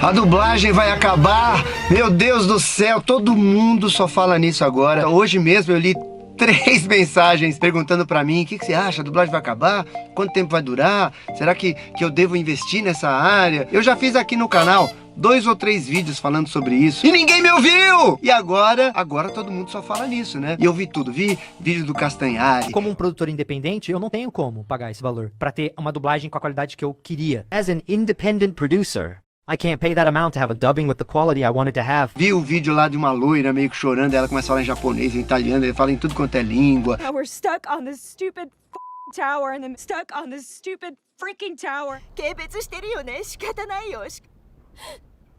A dublagem vai acabar. Meu Deus do céu, todo mundo só fala nisso agora. Hoje mesmo eu li 3 mensagens perguntando pra mim: o que você acha? A dublagem vai acabar? Quanto tempo vai durar? Será que eu devo investir nessa área? Eu já fiz aqui no canal 2 ou 3 vídeos falando sobre isso e ninguém me ouviu! E agora todo mundo só fala nisso, né? E eu vi tudo, vi vídeo do Castanhari. Como um produtor independente, eu não tenho como pagar esse valor pra ter uma dublagem com a qualidade que eu queria. As an independent producer, I can't pay that amount to have a dubbing with the quality I wanted to have. Vi o vídeo lá de uma loira meio que chorando, ela começa a falar em japonês, em italiano, ele fala em tudo quanto é língua. Now we're stuck on this stupid tower and then stuck on this stupid freaking tower. 軽蔑してるよね、仕方ないよ。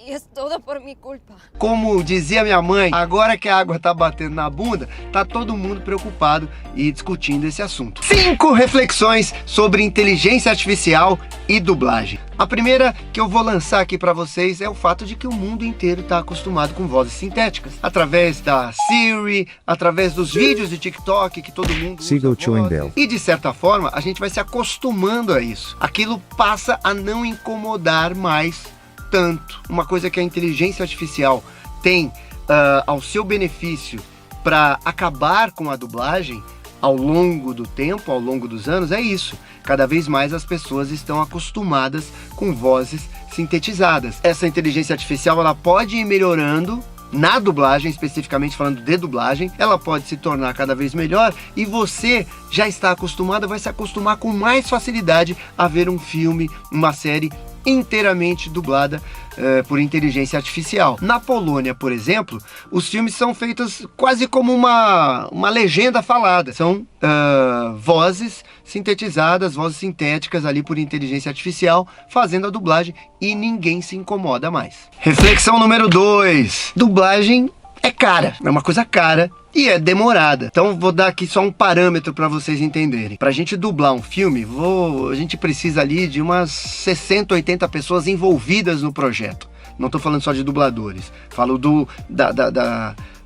E é toda por minha culpa. Como dizia minha mãe, agora que a água tá batendo na bunda, tá todo mundo preocupado e discutindo esse assunto. 5 reflexões sobre inteligência artificial e dublagem. A primeira que eu vou lançar aqui para vocês é o fato de que o mundo inteiro está acostumado com vozes sintéticas. Através da Siri, através dos vídeos de TikTok que todo mundo Siga o Tio Endel. E de certa forma, a gente vai se acostumando a isso. Aquilo passa a não incomodar mais tanto. Uma coisa que a inteligência artificial tem ao seu benefício para acabar com a dublagem ao longo do tempo, ao longo dos anos, é isso. Cada vez mais as pessoas estão acostumadas com vozes sintetizadas. Essa inteligência artificial, ela pode ir melhorando na dublagem, especificamente falando de dublagem, ela pode se tornar cada vez melhor e você já está acostumado, vai se acostumar com mais facilidade a ver um filme, uma série inteiramente dublada por inteligência artificial. Na Polônia, por exemplo, os filmes são feitos quase como uma legenda falada. São vozes sintetizadas, vozes sintéticas ali por inteligência artificial, fazendo a dublagem e ninguém se incomoda mais. Reflexão número 2. Dublagem é cara, é uma coisa cara e é demorada. Então vou dar aqui só um parâmetro para vocês entenderem. Pra gente dublar um filme, a gente precisa ali de umas 60, 80 pessoas envolvidas no projeto. Não estou falando só de dubladores, falo do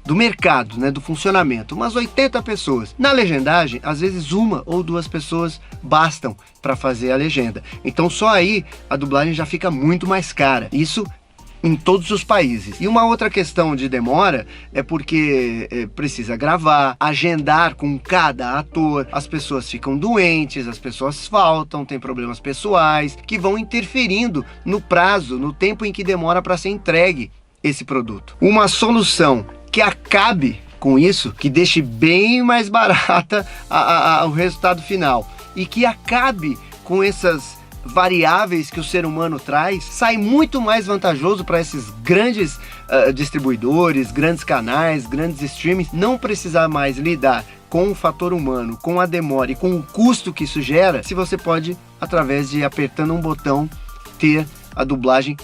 mercado, né, do funcionamento, umas 80 pessoas. Na legendagem, às vezes 1 ou 2 pessoas bastam para fazer a legenda. Então só aí a dublagem já fica muito mais cara. Isso em todos os países. E uma outra questão de demora é porque precisa gravar, agendar com cada ator, as pessoas ficam doentes, as pessoas faltam, tem problemas pessoais, que vão interferindo no prazo, no tempo em que demora para ser entregue esse produto. Uma solução que acabe com isso, que deixe bem mais barata o resultado final e que acabe com essas variáveis que o ser humano traz, sai muito mais vantajoso para esses grandes distribuidores, grandes canais, grandes streamings, não precisar mais lidar com o fator humano, com a demora e com o custo que isso gera, se você pode, através de apertando um botão, ter a dublagem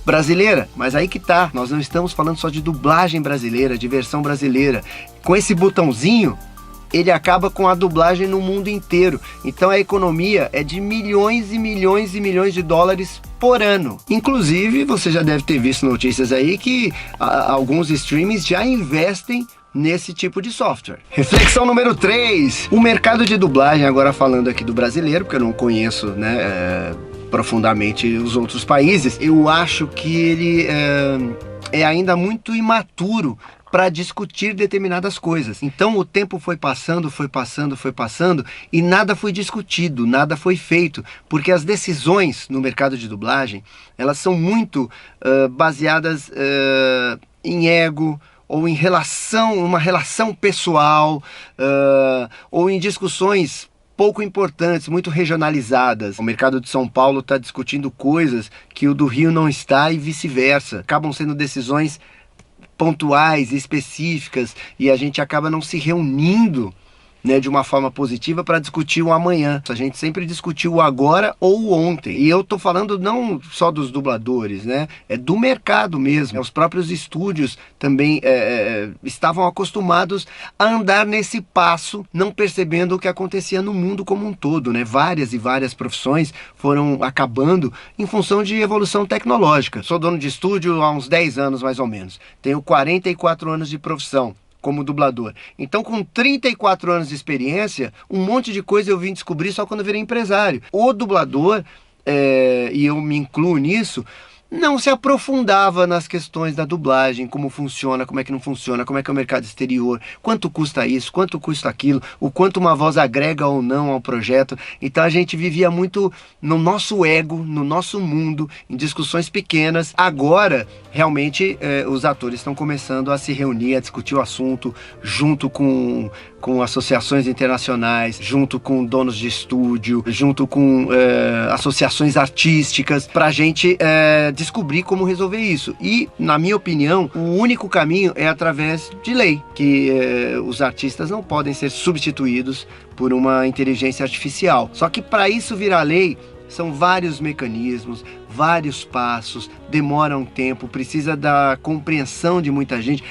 brasileira. Mas aí que tá, nós não estamos falando só de dublagem brasileira, de versão brasileira. Com esse botãozinho, ele acaba com a dublagem no mundo inteiro. Então a economia é de milhões e milhões e milhões de dólares por ano. Inclusive, você já deve ter visto notícias aí que alguns streamings já investem nesse tipo de software. Reflexão número 3. O mercado de dublagem, agora falando aqui do brasileiro, porque eu não conheço, né, profundamente os outros países, eu acho que ele é ainda muito imaturo para discutir determinadas coisas. Então o tempo foi passando e nada foi discutido, nada foi feito, porque as decisões no mercado de dublagem, elas são muito baseadas em ego, ou em uma relação pessoal, ou em discussões pouco importantes, muito regionalizadas. O mercado de São Paulo está discutindo coisas que o do Rio não está e vice-versa. Acabam sendo decisões pontuais, específicas, e a gente acaba não se reunindo, né, de uma forma positiva para discutir o amanhã. A gente sempre discutiu o agora ou o ontem. E eu tô falando não só dos dubladores, né? É do mercado mesmo. Os próprios estúdios também estavam acostumados a andar nesse passo, não percebendo o que acontecia no mundo como um todo, né? Várias e várias profissões foram acabando em função de evolução tecnológica. Sou dono de estúdio há uns 10 anos mais ou menos. Tenho 44 anos de profissão como dublador. Então, com 34 anos de experiência, um monte de coisa eu vim descobrir só quando eu virei empresário. O dublador, e eu me incluo nisso, não se aprofundava nas questões da dublagem, como funciona, como é que não funciona, como é que é o mercado exterior, quanto custa isso, quanto custa aquilo, o quanto uma voz agrega ou não ao projeto. Então a gente vivia muito no nosso ego, no nosso mundo, em discussões pequenas. Agora, realmente, os atores estão começando a se reunir, a discutir o assunto, junto com associações internacionais, junto com donos de estúdio, junto com associações artísticas, para a gente descobrir como resolver isso. E, na minha opinião, o único caminho é através de lei, que os artistas não podem ser substituídos por uma inteligência artificial. Só que para isso virar lei, são vários mecanismos, vários passos, demora um tempo, precisa da compreensão de muita gente.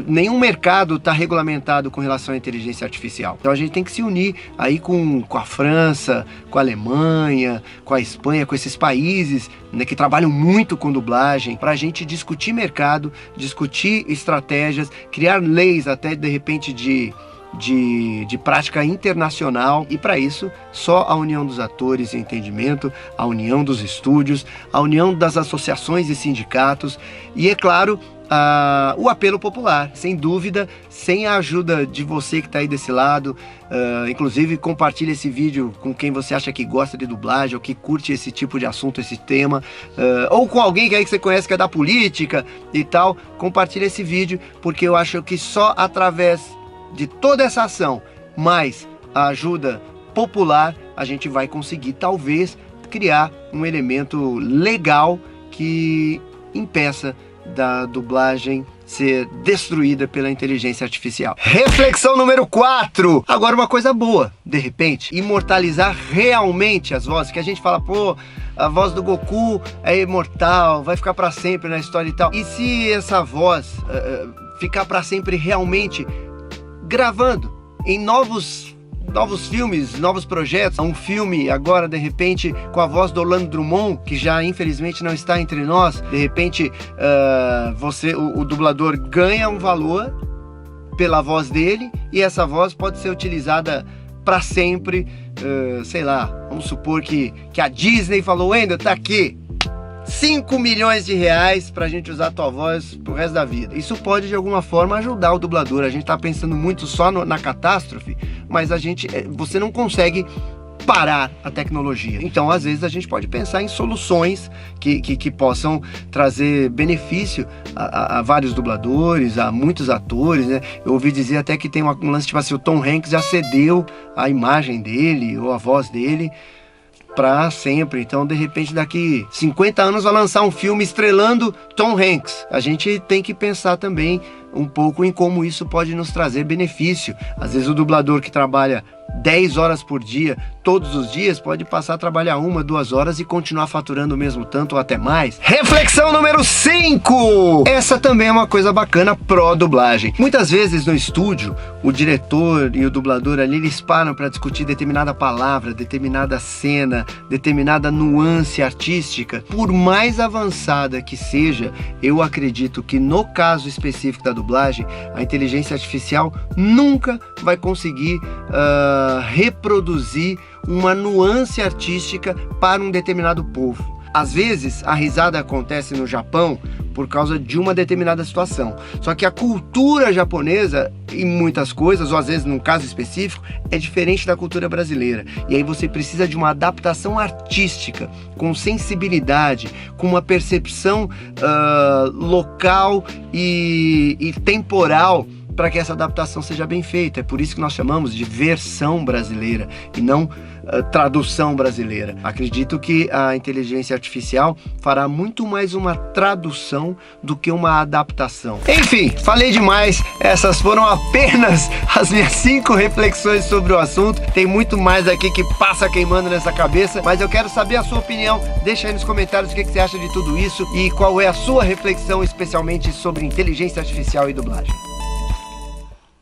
Nenhum mercado está regulamentado com relação à inteligência artificial. Então a gente tem que se unir aí com a França, com a Alemanha, com a Espanha, com esses países, né, que trabalham muito com dublagem, para a gente discutir mercado, discutir estratégias, criar leis até de repente de prática internacional. E para isso só a união dos atores e entendimento, a união dos estúdios, a união das associações e sindicatos e, é claro, o apelo popular, sem dúvida, sem a ajuda de você que está aí desse lado. Inclusive compartilhe esse vídeo com quem você acha que gosta de dublagem ou que curte esse tipo de assunto, esse tema, ou com alguém que aí que você conhece que é da política e tal. Compartilhe esse vídeo, porque eu acho que só através de toda essa ação, mais a ajuda popular, a gente vai conseguir talvez criar um elemento legal que impeça da dublagem ser destruída pela inteligência artificial. Reflexão número 4. Agora uma coisa boa, de repente, imortalizar realmente as vozes, que a gente fala, pô, a voz do Goku é imortal, vai ficar para sempre na história e tal. E se essa voz ficar para sempre realmente gravando em novos filmes, novos projetos. Um filme agora, de repente, com a voz do Orlando Drummond, que já infelizmente não está entre nós. De repente, o dublador ganha um valor pela voz dele, e essa voz pode ser utilizada para sempre. Sei lá, vamos supor que a Disney falou: Wendel, tá aqui 5 milhões de reais pra gente usar a tua voz pro resto da vida. Isso pode de alguma forma ajudar o dublador. A gente tá pensando muito só na catástrofe, mas você não consegue parar a tecnologia. Então às vezes a gente pode pensar em soluções que possam trazer benefício a vários dubladores, a muitos atores, né? Eu ouvi dizer até que tem um lance tipo assim, o Tom Hanks já cedeu a imagem dele ou a voz dele para sempre. Então, de repente, daqui 50 anos vai lançar um filme estrelando Tom Hanks. A gente tem que pensar também um pouco em como isso pode nos trazer benefício. Às vezes o dublador que trabalha 10 horas por dia, todos os dias, pode passar a trabalhar 1, 2 horas e continuar faturando o mesmo tanto ou até mais. Reflexão número 5! Essa também é uma coisa bacana pró-dublagem. Muitas vezes no estúdio, o diretor e o dublador ali, eles param para discutir determinada palavra, determinada cena, determinada nuance artística. Por mais avançada que seja, eu acredito que no caso específico da dublagem, a inteligência artificial nunca vai conseguir reproduzir uma nuance artística para um determinado povo. Às vezes a risada acontece no Japão por causa de uma determinada situação, só que a cultura japonesa em muitas coisas, ou às vezes num caso específico, é diferente da cultura brasileira, e aí você precisa de uma adaptação artística, com sensibilidade, com uma percepção local e temporal, para que essa adaptação seja bem feita. É por isso que nós chamamos de versão brasileira e não tradução brasileira. Acredito que a inteligência artificial fará muito mais uma tradução do que uma adaptação. Enfim, falei demais. Essas foram apenas as minhas 5 reflexões sobre o assunto. Tem muito mais aqui que passa queimando nessa cabeça, mas eu quero saber a sua opinião. Deixa aí nos comentários o que você acha de tudo isso e qual é a sua reflexão, especialmente sobre inteligência artificial e dublagem.